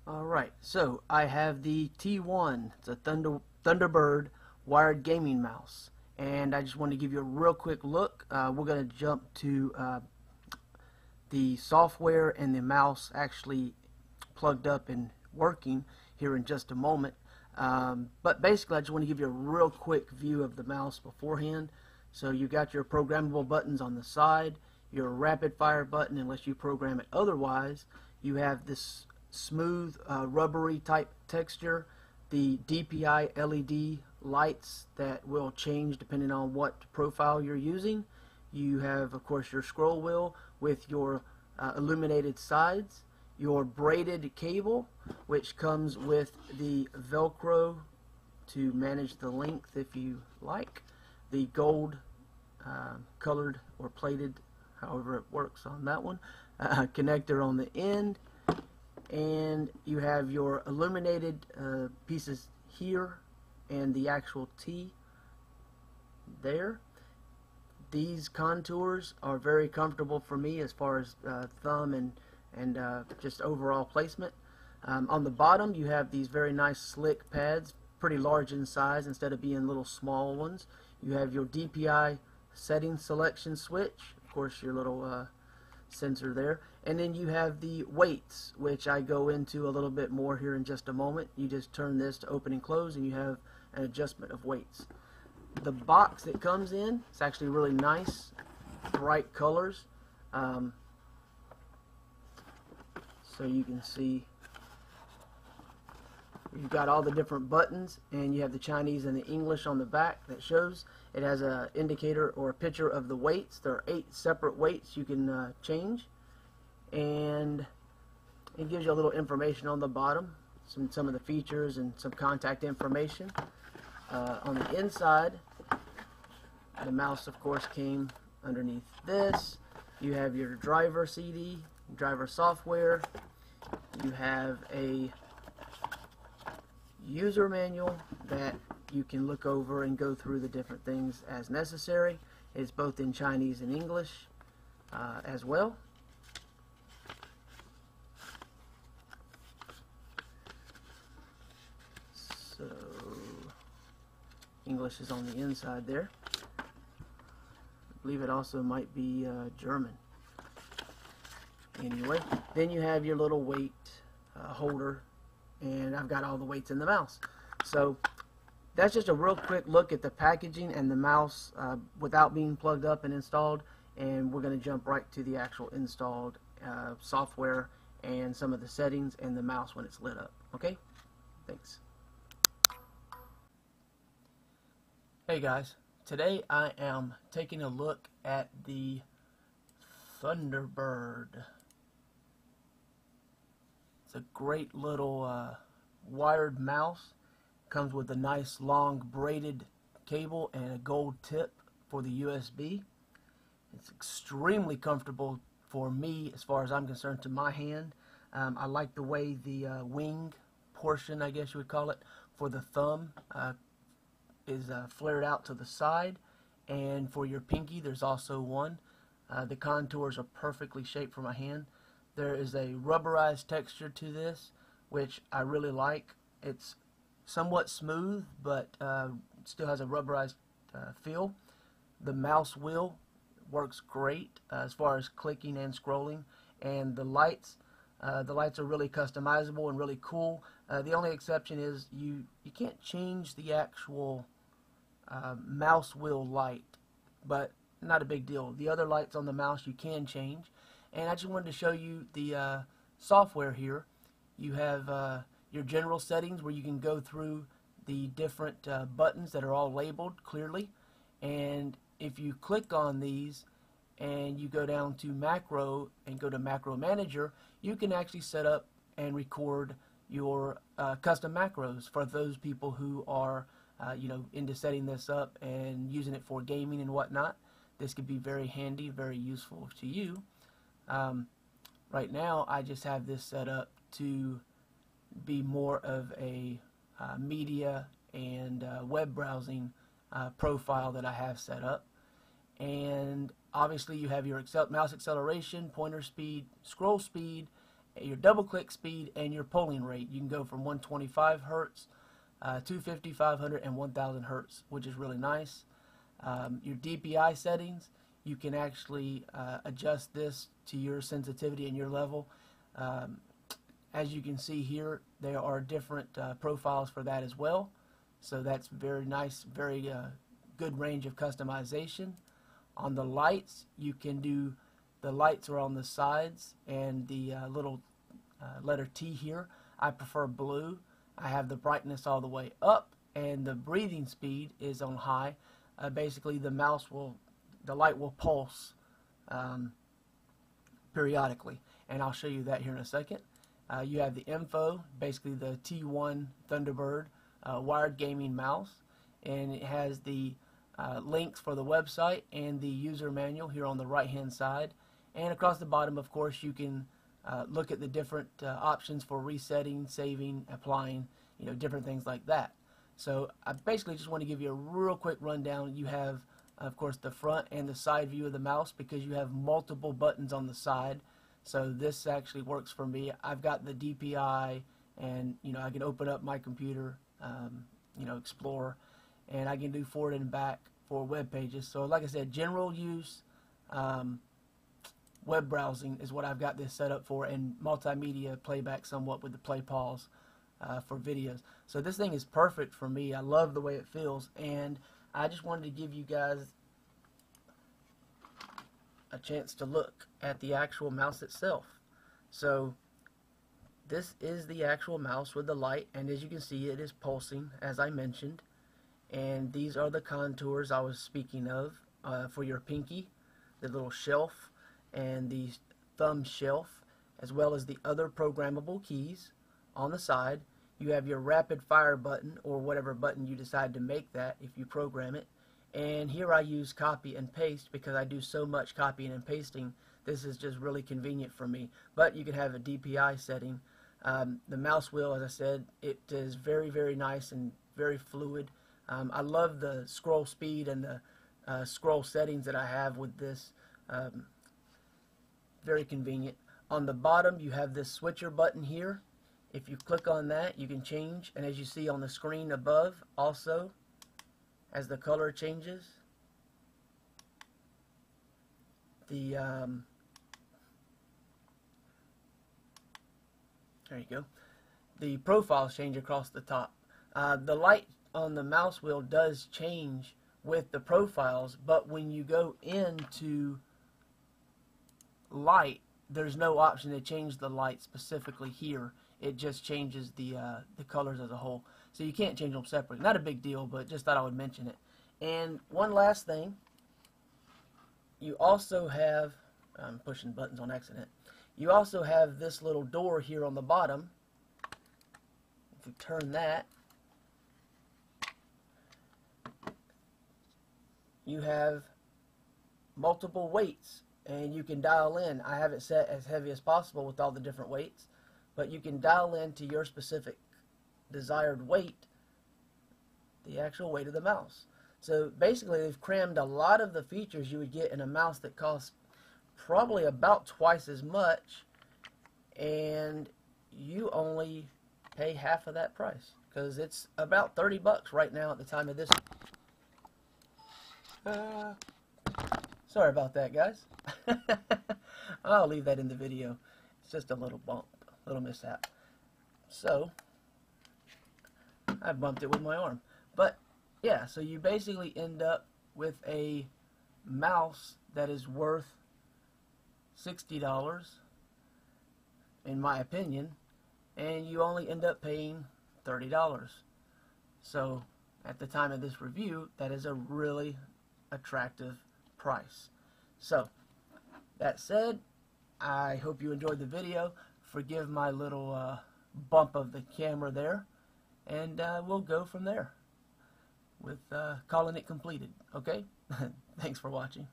Alright, so I have the T1. It's a Thunderbird wired gaming mouse. And I just want to give you a real quick look. We're going to jump to the software and the mouse actually plugged up and working here in just a moment. But basically I just want to give you a real quick view of the mouse beforehand. So you got your programmable buttons on the side, your rapid fire button unless you program it otherwise. You have this smooth rubbery type texture, the DPI LED lights that will change depending on what profile you're using. You have of course your scroll wheel with your illuminated sides, your braided cable which comes with the Velcro to manage the length if you like, the gold colored or plated, however it works on that one, connector on the end. And you have your illuminated pieces here and the actual T there. These contours are very comfortable for me as far as thumb and just overall placement. On the bottom you have these very nice slick pads, pretty large in size instead of being little small ones. You have your DPI setting selection switch, of course your little sensor there, and then you have the weights, which I go into a little bit more here in just a moment. You just turn this to open and close and you have an adjustment of weights. The box that comes in, it's actually really nice, bright colors, so you can see you've got all the different buttons, and you have the Chinese and the English on the back that shows. It has an indicator or a picture of the weights. There are 8 separate weights you can change, and it gives you a little information on the bottom, some of the features and some contact information. On the inside, the mouse of course came underneath this. You have your driver CD, driver software. You have a user manual that you can look over and go through the different things as necessary. It's both in Chinese and English as well. So English is on the inside there. I believe it also might be German. Anyway, then you have your little weight holder, and I've got all the weights in the mouse. So that's just a real quick look at the packaging and the mouse without being plugged up and installed, and we're going to jump right to the actual installed software and some of the settings and the mouse when it's lit up. Okay? Thanks. Hey guys, today I am taking a look at the Thunderbird. It's a great little wired mouse. Comes with a nice long braided cable and a gold tip for the USB. It's extremely comfortable for me as far as I'm concerned to my hand. I like the way the wing portion, I guess you would call it, for the thumb is flared out to the side, and for your pinky there's also one. The contours are perfectly shaped for my hand. There is a rubberized texture to this, which I really like. It's somewhat smooth, but still has a rubberized feel. The mouse wheel works great as far as clicking and scrolling, and the lights are really customizable and really cool. The only exception is you can't change the actual mouse wheel light, but not a big deal. The other lights on the mouse you can change, and I just wanted to show you the software here. You have your general settings where you can go through the different buttons that are all labeled clearly, and if you click on these and you go down to macro and go to macro manager, you can actually set up and record your custom macros for those people who are into setting this up and using it for gaming and whatnot. This could be very handy, very useful to you. Right now I just have this set up to be more of a media and web browsing profile that I have set up. And obviously you have your mouse acceleration, pointer speed, scroll speed, your double click speed, and your polling rate. You can go from 125 hertz, 250, 500, and 1000 hertz, which is really nice. Your DPI settings, you can actually adjust this to your sensitivity and your level. As you can see here, there are different profiles for that as well. So that's very nice, very good range of customization. On the lights, you can do, the lights are on the sides and the little letter T here. I prefer blue. I have the brightness all the way up, and the breathing speed is on high. Basically, the light will pulse periodically, and I'll show you that here in a second. You have the info, basically the T1 Thunderbird wired gaming mouse, and it has the links for the website and the user manual here on the right hand side. And across the bottom, of course, you can look at the different options for resetting, saving, applying, different things like that. So I basically just want to give you a real quick rundown. You have, of course, the front and the side view of the mouse, because you have multiple buttons on the side. So this actually works for me. I've got the DPI, and I can open up my computer, Explorer, and I can do forward and back for web pages. So like I said, general use, web browsing is what I've got this set up for, and multimedia playback somewhat with the play pause for videos. So this thing is perfect for me. I love the way it feels, and I just wanted to give you guys a chance to look at the actual mouse itself. So this is the actual mouse with the light, and as you can see, it is pulsing, as I mentioned. And these are the contours I was speaking of for your pinky, the little shelf and the thumb shelf, as well as the other programmable keys on the side. You have your rapid fire button, or whatever button you decide to make that if you program it. And here I use copy and paste because I do so much copying and pasting. This is just really convenient for me. But you can have a DPI setting. The mouse wheel, as I said, it is very, very nice and very fluid. I love the scroll speed and the scroll settings that I have with this. Very convenient. On the bottom, you have this switcher button here. If you click on that, you can change, and as you see on the screen above, also, as the color changes, the there you go. The profiles change across the top. The light on the mouse wheel does change with the profiles, but when you go into light, there's no option to change the light specifically here. It just changes the colors as a whole. So you can't change them separately. Not a big deal, but just thought I would mention it. And one last thing, you also have, I'm pushing buttons on accident, you also have this little door here on the bottom. If you turn that, you have multiple weights, and you can dial in. I have it set as heavy as possible with all the different weights, but you can dial in to your specific desired weight, the actual weight of the mouse. So basically, they've crammed a lot of the features you would get in a mouse that costs probably about twice as much, and you only pay half of that price, because it's about 30 bucks right now at the time of this. Sorry about that, guys. I'll leave that in the video. It's just a little bump, a little mishap. So I bumped it with my arm. But yeah, so you basically end up with a mouse that is worth $60 in my opinion, and you only end up paying $30. So at the time of this review, that is a really attractive price. So that said, I hope you enjoyed the video. Forgive my little bump of the camera there, and we'll go from there with calling it completed. Okay? Thanks for watching.